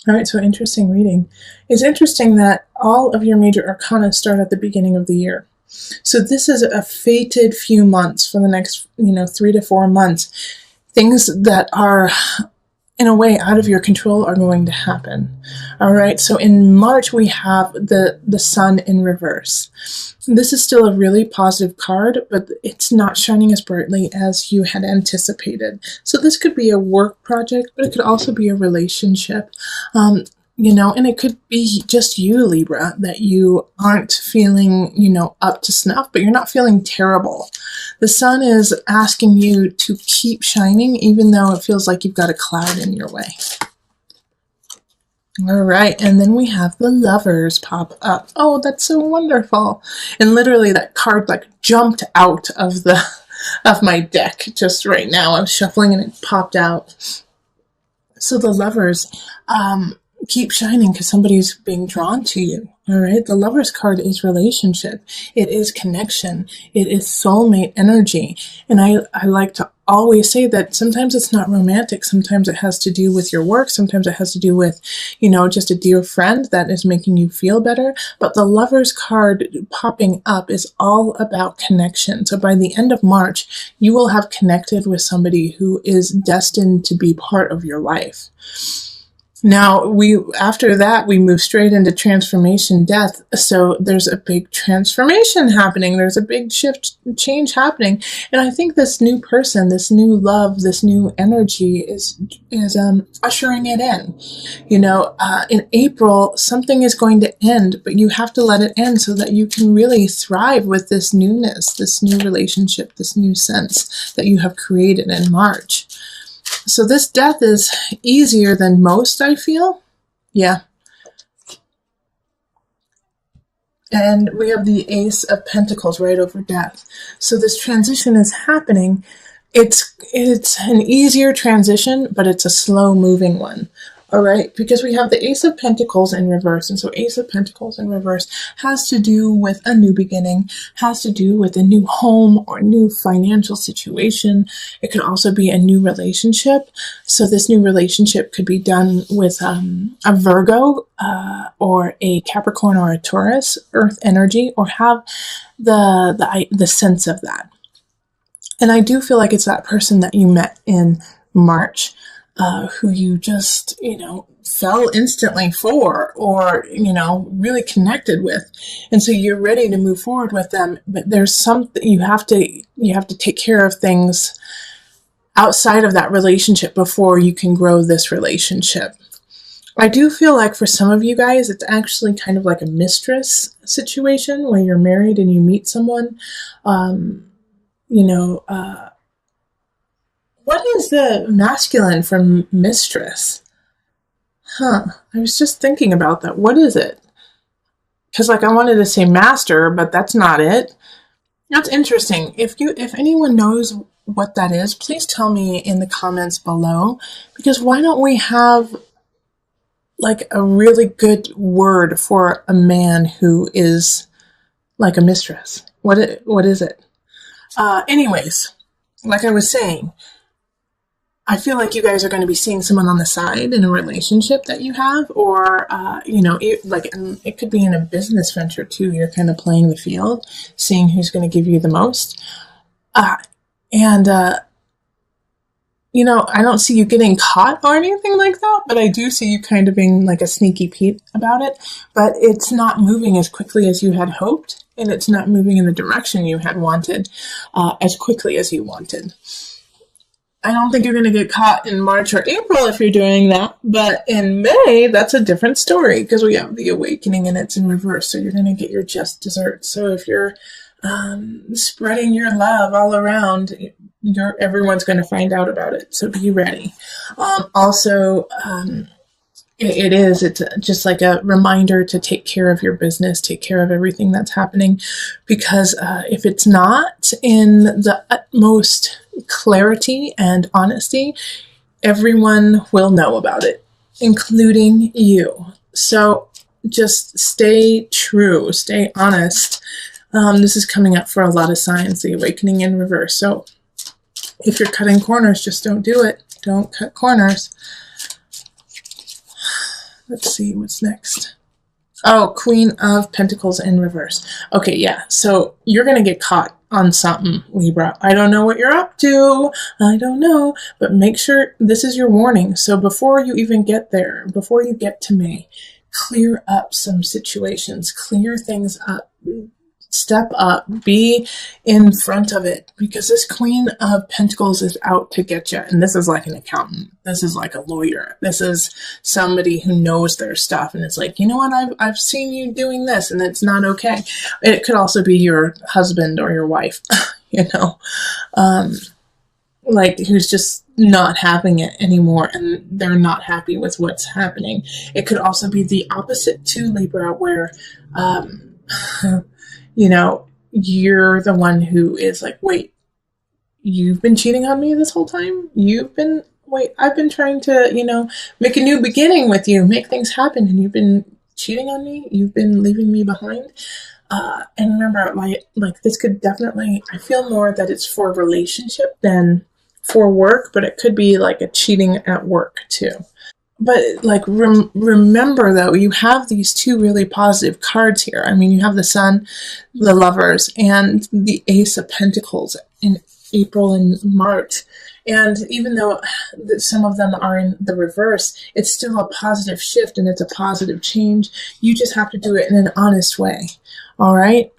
All right, so interesting reading. It's interesting that all of your major arcana start at the beginning of the year. So this is a fated few months for the next, 3 to 4 months. Things that are in a way out of your control are going to happen. All right, so in March we have the sun in reverse. This is still a really positive card, but it's not shining as brightly as you had anticipated. So this could be a work project, but it could also be a relationship. And it could be just you, Libra, that you aren't feeling, up to snuff, but you're not feeling terrible. The sun is asking you to keep shining, even though it feels like you've got a cloud in your way. All right, and then we have the Lovers pop up. Oh, that's so wonderful. And literally that card like jumped out of my deck just right now. I was shuffling and it popped out. So the Lovers, keep shining because somebody's being drawn to you. All right. The Lover's card is relationship. It is connection. It is soulmate energy. And I like to always say that sometimes it's not romantic. Sometimes it has to do with your work. Sometimes it has to do with, just a dear friend that is making you feel better. But the Lover's card popping up is all about connection. So by the end of March, you will have connected with somebody who is destined to be part of your life. Now, after that, we move straight into transformation death. So there's a big transformation happening. There's a big change happening. And I think this new person, this new love, this new energy is ushering it in. In April, something is going to end, but you have to let it end so that you can really thrive with this newness, this new relationship, this new sense that you have created in March. So this death is easier than most, I feel. Yeah. And we have the Ace of Pentacles right over death. So this transition is happening. It's an easier transition, but it's a slow moving one. All right, because we have the Ace of Pentacles in reverse. And so Ace of Pentacles in reverse has to do with a new beginning, has to do with a new home or new financial situation. It could also be a new relationship. So this new relationship could be done with a Virgo or a Capricorn or a Taurus, earth energy, or have the sense of that. And I do feel like it's that person that you met in March. Who you just, fell instantly for or, really connected with. And so you're ready to move forward with them, but there's something you have to take care of things outside of that relationship before you can grow this relationship. I do feel like for some of you guys, it's actually kind of like a mistress situation where you're married and you meet someone, what is the masculine from mistress? I was just thinking about that. What is it? Because I wanted to say master, but that's not it. That's interesting. If anyone knows what that is, please tell me in the comments below. Because why don't we have like a really good word for a man who is like a mistress? What is it? Anyways, like I was saying, I feel like you guys are going to be seeing someone on the side in a relationship that you have, or, it could be in a business venture too. You're kind of playing the field, seeing who's going to give you the most. I don't see you getting caught or anything like that, but I do see you kind of being like a sneaky Pete about it, but it's not moving as quickly as you had hoped, and it's not moving in the direction you had wanted, as quickly as you wanted. I don't think you're going to get caught in March or April if you're doing that. But in May, that's a different story because we have the awakening and it's in reverse. So you're going to get your just desserts. So if you're spreading your love all around, everyone's going to find out about it. So be ready. It's just like a reminder to take care of your business, take care of everything that's happening, because if it's not in the utmost clarity and honesty, everyone will know about it, including you. So just stay true, stay honest. This is coming up for a lot of signs, the awakening in reverse. So if you're cutting corners, just don't do it. Don't cut corners. Let's see what's next. Oh, Queen of Pentacles in reverse. Okay, yeah. So you're going to get caught on something, Libra. I don't know what you're up to. I don't know. But make sure this is your warning. So before you even get there, before you get to May, clear up some situations. Clear things up. Step up, be in front of it, because this Queen of Pentacles is out to get you. And this is like an accountant. This is like a lawyer. This is somebody who knows their stuff. And it's like, you know what? I've seen you doing this and it's not okay. It could also be your husband or your wife, you know, like who's just not having it anymore and they're not happy with what's happening. It could also be the opposite to Libra, where, you know, you're the one who is like, wait, you've been cheating on me this whole time? I've been trying to, you know, make a new beginning with you, make things happen, and you've been cheating on me? You've been leaving me behind? And remember, like this could definitely, I feel more that it's for a relationship than for work, but it could be like a cheating at work too. But like, remember though, you have these two really positive cards here. I mean, you have the Sun, the Lovers, and the Ace of Pentacles in April and March. And even though some of them are in the reverse, it's still a positive shift and it's a positive change. You just have to do it in an honest way. All right.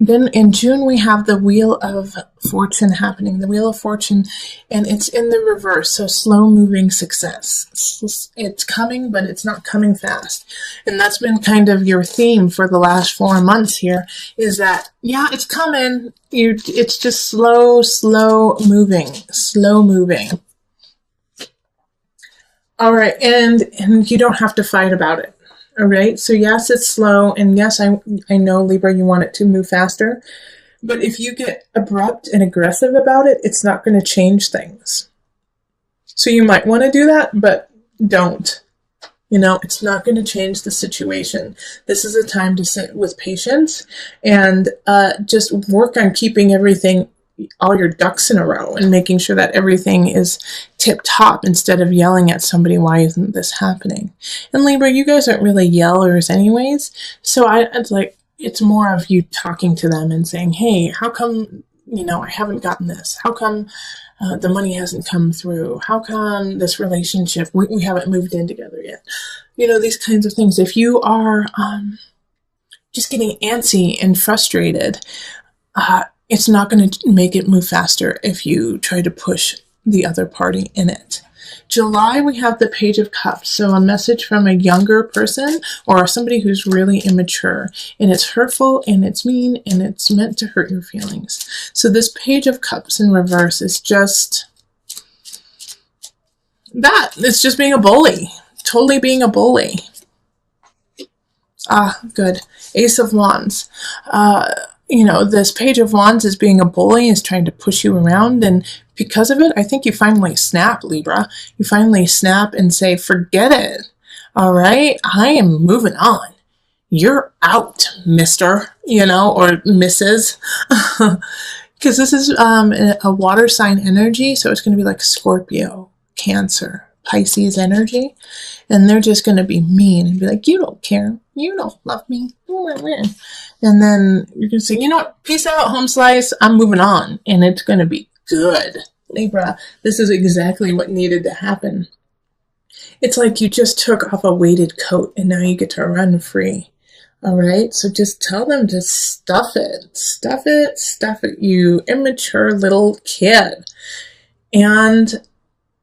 Then in June, we have the Wheel of Fortune happening, the Wheel of Fortune, and it's in the reverse, so slow-moving success. It's coming, but it's not coming fast. And that's been kind of your theme for the last 4 months here, is that, yeah, it's coming. It's just slow moving. All right, and you don't have to fight about it. All right, so yes, it's slow, and yes, I know, Libra, you want it to move faster, but if you get abrupt and aggressive about it, it's not going to change things. So you might want to do that, but don't. You know, it's not going to change the situation. This is a time to sit with patience and just work on keeping everything, all your ducks in a row, and making sure that everything is tip top instead of yelling at somebody, why isn't this happening? And Libra, you guys aren't really yellers anyways. So it's more of you talking to them and saying, hey, how come, you know, I haven't gotten this? How come the money hasn't come through? How come this relationship, we haven't moved in together yet? You know, these kinds of things. If you are just getting antsy and frustrated, it's not going to make it move faster if you try to push the other party in it. July, we have the Page of Cups. So a message from a younger person or somebody who's really immature. And it's hurtful and it's mean and it's meant to hurt your feelings. So this Page of Cups in reverse is just that. It's just being a bully. Totally being a bully. Good. Ace of Wands. You know, this Page of Wands is being a bully, is trying to push you around. And because of it, I think you finally snap, Libra. You finally snap and say, forget it. All right, I am moving on. You're out, mister, you know, or Mrs. Because this is a water sign energy. So it's going to be like Scorpio, Cancer, Pisces energy. And they're just going to be mean and be like, you don't care. You don't love me. And then you're going to say, you know what? Peace out, home slice. I'm moving on. And it's going to be good. Libra, this is exactly what needed to happen. It's like you just took off a weighted coat and now you get to run free. All right? So just tell them to stuff it. Stuff it, stuff it, you immature little kid. And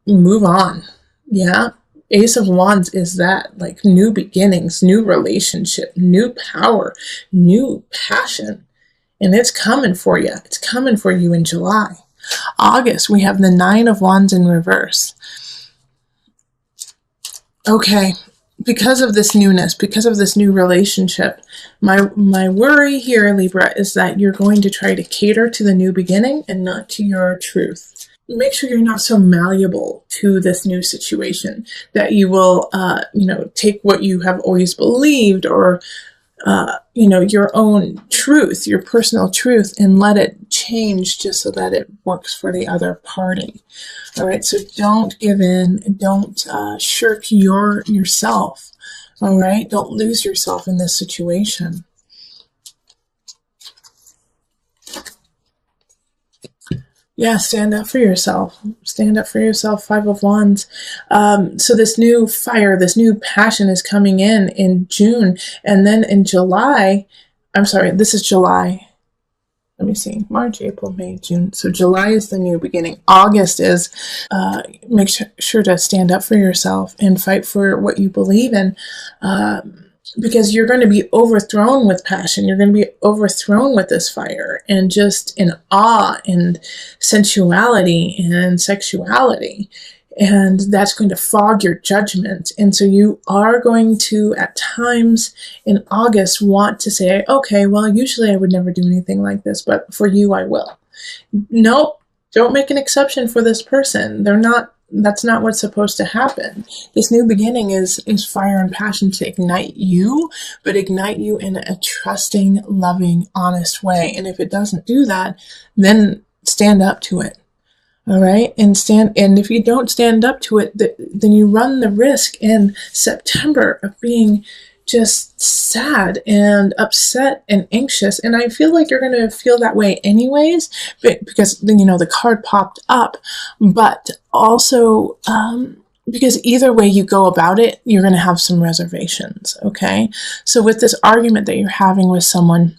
move on. Yeah? Ace of Wands is that, like, new beginnings, new relationship, new power, new passion. And it's coming for you. It's coming for you in July. August, we have the Nine of Wands in reverse. Okay, because of this newness, because of this new relationship, my worry here, Libra, is that you're going to try to cater to the new beginning and not to your truth. Make sure you're not so malleable to this new situation that you will, you know, take what you have always believed or, you know, your own truth, your personal truth, and let it change change just so that it works for the other party. All right, so don't give in, don't shirk yourself. All right, don't lose yourself in this situation. Yeah, stand up for yourself. Stand up for yourself, Five of Wands. So this new fire, this new passion is coming in June. And then in July, I'm sorry, this is July. Let me see, March, April, May, June. So July is the new beginning. August is, make sure to stand up for yourself and fight for what you believe in. Because you're going to be overthrown with passion. You're going to be overthrown with this fire and just in awe and sensuality and sexuality. And that's going to fog your judgment. And so you are going to, at times in August, want to say, okay, well, usually I would never do anything like this, but for you, I will. Nope, don't make an exception for this person. That's not what's supposed to happen. This new beginning is fire and passion to ignite you, but ignite you in a trusting, loving, honest way. And if it doesn't do that, then stand up to it. All right. And if you don't stand up to it, then you run the risk in September of being just sad and upset and anxious. And I feel like you're going to feel that way anyways, because, the card popped up, but also, because either way you go about it, you're going to have some reservations. Okay. So with this argument that you're having with someone,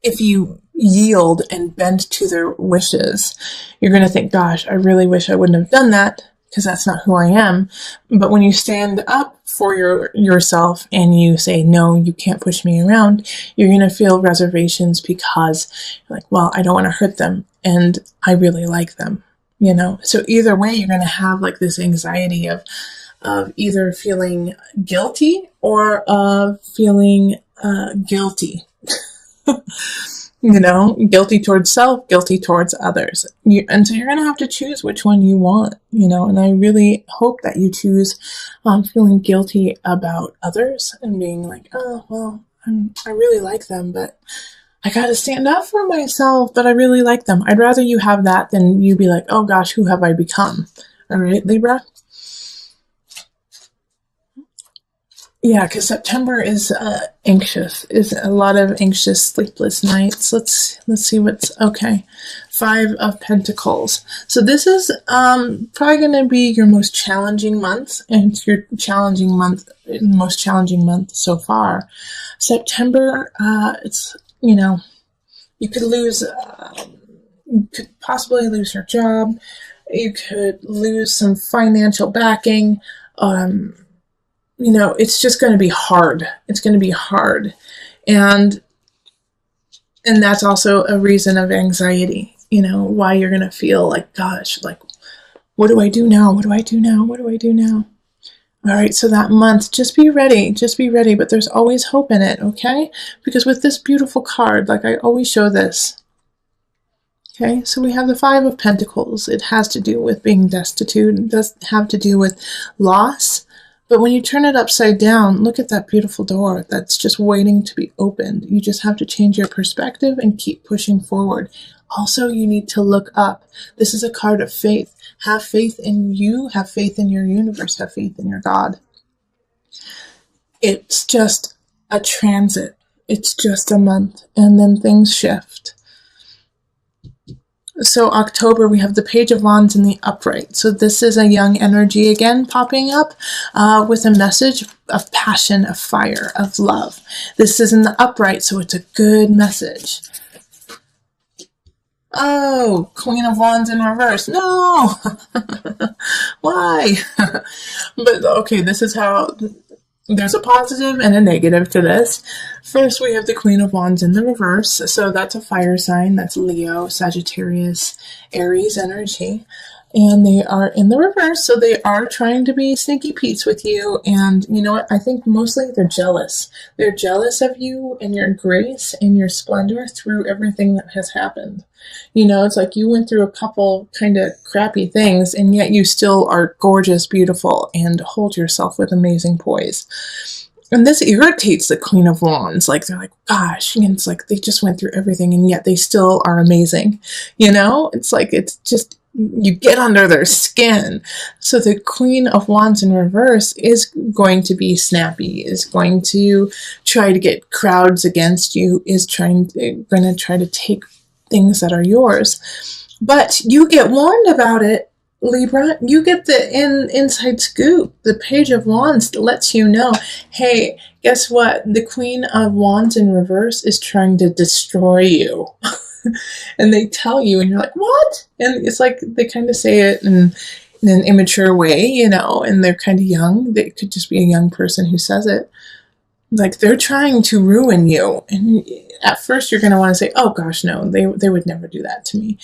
if you yield and bend to their wishes, you're going to think, gosh, I really wish I wouldn't have done that, because that's not who I am. But when you stand up for yourself and you say, no, you can't push me around, you're going to feel reservations because you're like, well, I don't want to hurt them and I really like them, So either way, you're going to have like this anxiety of either feeling guilty or of feeling guilty. Guilty towards self, guilty towards others. And so you're going to have to choose which one you want, and I really hope that you choose feeling guilty about others and being like, oh, well, I really like them, but I got to stand up for myself, but I really like them. I'd rather you have that than you be like, oh gosh, who have I become? All right, Libra? Yeah, because September is anxious, is a lot of anxious, sleepless nights. Let's see what's okay. 5 of Pentacles. So this is probably going to be your most challenging month, and it's your most challenging month so far. September, it's you could possibly lose your job. You could lose some financial backing. It's just going to be hard. It's going to be hard. And that's also a reason of anxiety, why you're going to feel like, gosh, like, what do I do now? What do I do now? What do I do now? All right. So that month, just be ready, but there's always hope in it. Okay. Because with this beautiful card, like I always show this. Okay. So we have the 5 of Pentacles. It has to do with being destitute. It does have to do with loss. But when you turn it upside down, look at that beautiful door that's just waiting to be opened. You just have to change your perspective and keep pushing forward. Also, you need to look up. This is a card of faith. Have faith in you, have faith in your universe, have faith in your God. It's just a transit. It's just a month, and then things shift. So October, we have the Page of Wands in the upright. So this is a young energy again popping up with a message of passion, of fire, of love. This is in the upright, so it's a good message. Oh, Queen of Wands in reverse. No! Why? But okay, this is how... There's a positive and a negative to this. First, we have the Queen of Wands in the reverse. So that's a fire sign. That's Leo, Sagittarius, Aries energy. And they are in the reverse. So they are trying to be sneaky Pete's with you. And you know what? I think mostly they're jealous. They're jealous of you and your grace and your splendor through everything that has happened. It's like you went through a couple kind of crappy things, and yet you still are gorgeous, beautiful, and hold yourself with amazing poise. And this irritates the Queen of Wands. Like, they're like, gosh, and it's like they just went through everything and yet they still are amazing. You know, it's like, it's just, you get under their skin. So the Queen of Wands in reverse is going to be snappy, is going to try to get crowds against you, is going to try to take things that are yours. But you get warned about it, Libra. You get the inside scoop. The Page of Wands lets you know, hey, guess what? The Queen of Wands in reverse is trying to destroy you. And they tell you, and you're like, what? And it's like they kind of say it in an immature way, you know, and they're kind of young. They could just be a young person who says it. Like, they're trying to ruin you. And at first you're going to want to say, oh gosh, no, they would never do that to me.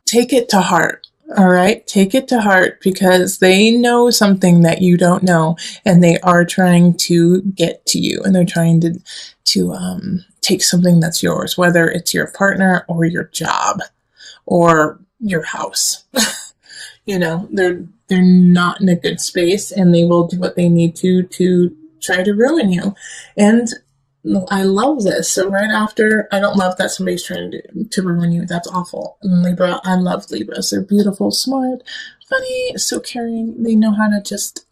Take it to heart. All right, take it to heart, because they know something that you don't know, and they are trying to get to you, and they're trying to take something that's yours, whether it's your partner or your job or your house. You know, they're not in a good space, and they will do what they need to try to ruin you. And I love this. So right after, I don't love that somebody's trying to ruin you. That's awful. And Libra, I love Libras. They're beautiful, smart, funny, so caring. They know how to just,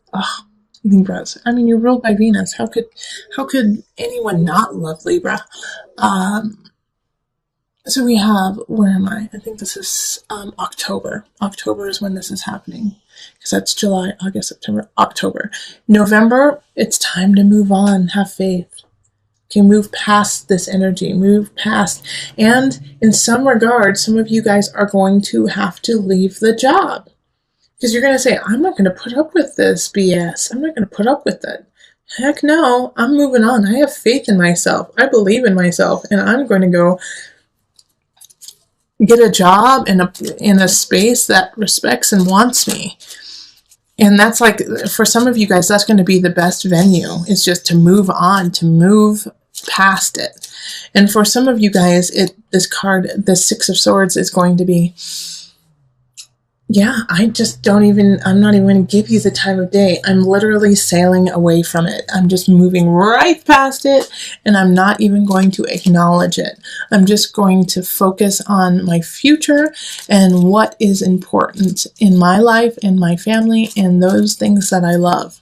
Libras. I mean, you're ruled by Venus. How could anyone not love Libra? So we have, where am I? I think this is October. October is when this is happening, because that's July, August, September, October. November, it's time to move on. Have faith. Okay, move past this energy, move past. And in some regard, some of you guys are going to have to leave the job, because you're going to say, I'm not going to put up with this BS. I'm not going to put up with it. Heck no, I'm moving on. I have faith in myself. I believe in myself, and I'm going to go get a job in a space that respects and wants me. And that's like, for some of you guys, that's going to be the best venue, is just to move on, to move past it. And for some of you guys, this card, the Six of Swords, is going to be, yeah, I'm not even going to give you the time of day. I'm literally sailing away from it. I'm just moving right past it, and I'm not even going to acknowledge it. I'm just going to focus on my future and what is important in my life and my family and those things that I love.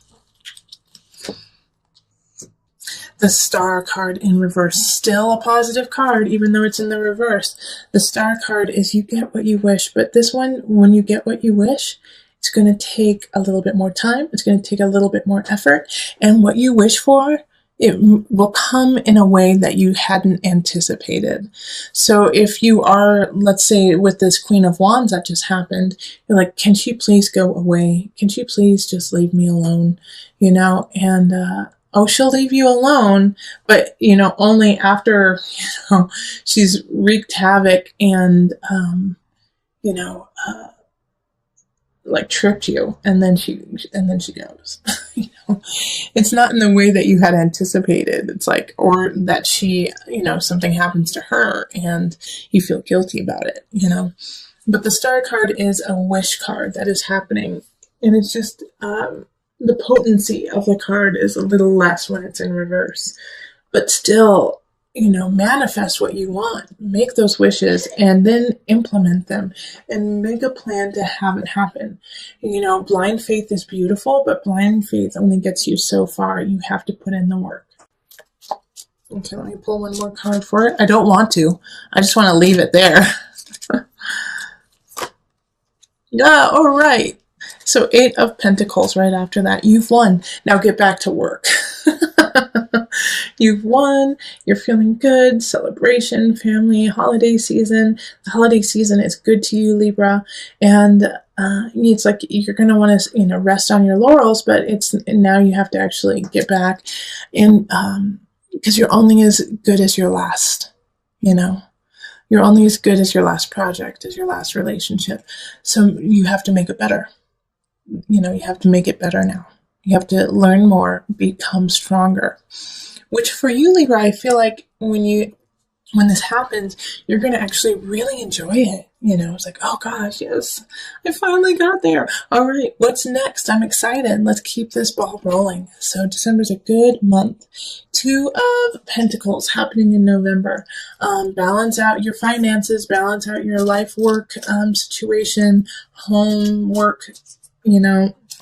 The Star card in reverse, still a positive card, even though it's in the reverse. The Star card is you get what you wish, but this one, when you get what you wish, it's going to take a little bit more time. It's going to take a little bit more effort. And what you wish for, it will come in a way that you hadn't anticipated. So if you are, let's say with this Queen of Wands that just happened, you're like, can she please go away? Can she please just leave me alone? You know, and, she'll leave you alone, but, you know, only after, you know, she's wreaked havoc and, you know, like tripped you, and then she goes. You know, it's not in the way that you had anticipated. It's like, or that she, you know, something happens to her and you feel guilty about it, you know. But the Star card is a wish card that is happening, and it's just, the potency of the card is a little less when it's in reverse, but still, you know, manifest what you want, make those wishes, and then implement them and make a plan to have it happen. You know, blind faith is beautiful, but blind faith only gets you so far. You have to put in the work. Okay, let me pull one more card for it. I don't want to. I just want to leave it there. Yeah, all right. So 8 of Pentacles right after that. You've won. Now get back to work. You've won. You're feeling good. Celebration, family, holiday season. The holiday season is good to you, Libra. And it's like you're going to want to, you know, rest on your laurels, but it's now you have to actually get back. And because you're only as good as your last, you know. You're only as good as your last project, as your last relationship. So you have to make it better. You know, you have to make it better now. You have to learn more, become stronger. Which for you, Libra, I feel like when you when this happens, you're going to actually really enjoy it. It's like, oh gosh, yes, I finally got there. All right, what's next? I'm excited. Let's keep this ball rolling. So December's a good month. 2 of Pentacles happening in November. Balance out your finances, balance out your life work situation, home work,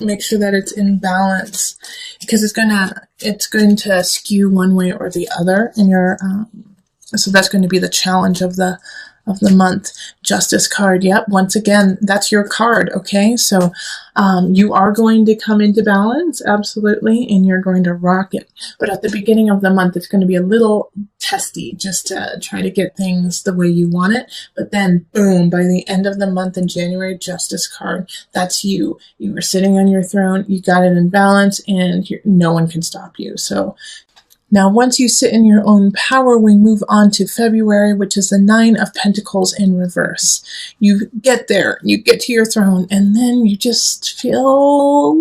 make sure that it's in balance, because it's going to skew one way or the other in your so that's going to be the challenge of the month. Justice card. Yep. Once again, that's your card. Okay. So, you are going to come into balance. Absolutely. And you're going to rock it. But at the beginning of the month, it's going to be a little testy just to try to get things the way you want it. But then boom, by the end of the month in January, Justice card. That's you. You were sitting on your throne. You got it in balance and no one can stop you. So, now, once you sit in your own power, we move on to February, which is the 9 of Pentacles in reverse. You get there, you get to your throne, and then you just feel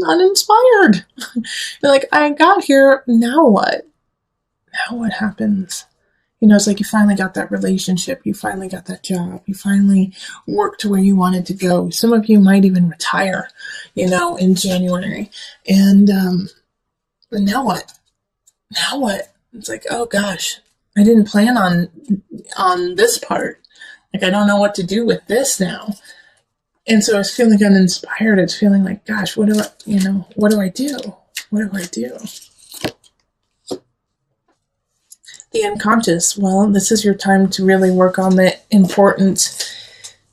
uninspired. You're like, I got here, now what? Now what happens? It's like you finally got that relationship, you finally got that job, you finally worked to where you wanted to go. Some of you might even retire, in January. And now what? Now what? It's like, oh gosh, I didn't plan on this part. Like, I don't know what to do with this now. And so it's feeling uninspired. It's feeling like, gosh, what do I do? What do I do? The unconscious. Well, this is your time to really work on the important,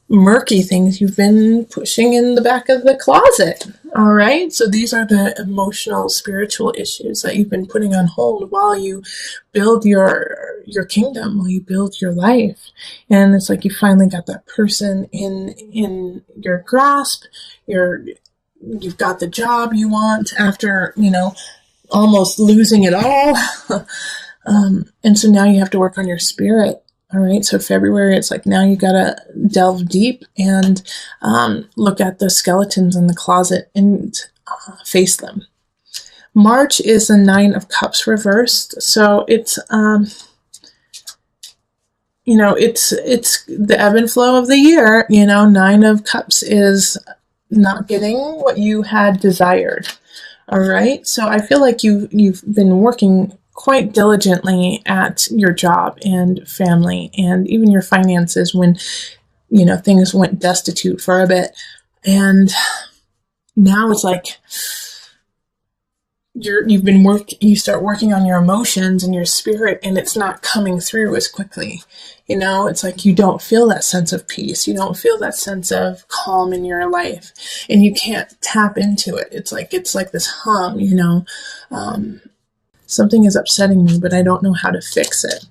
murky things you've been pushing in the back of the closet. All right. So these are the emotional, spiritual issues that you've been putting on hold while you build your kingdom, while you build your life. And it's like you finally got that person in your grasp. You've got the job you want after, almost losing it all. And so now you have to work on your spirit. All right. So February, it's like now you got to delve deep and look at the skeletons in the closet and face them. March is the 9 of Cups reversed. So it's, it's the ebb and flow of the year. 9 of Cups is not getting what you had desired. All right. So I feel like you've been working quite diligently at your job and family and even your finances when, things went destitute for a bit. And now it's like you start working on your emotions and your spirit, and it's not coming through as quickly. It's like you don't feel that sense of peace. You don't feel that sense of calm in your life, and you can't tap into it. It's like this hum, something is upsetting me, but I don't know how to fix it.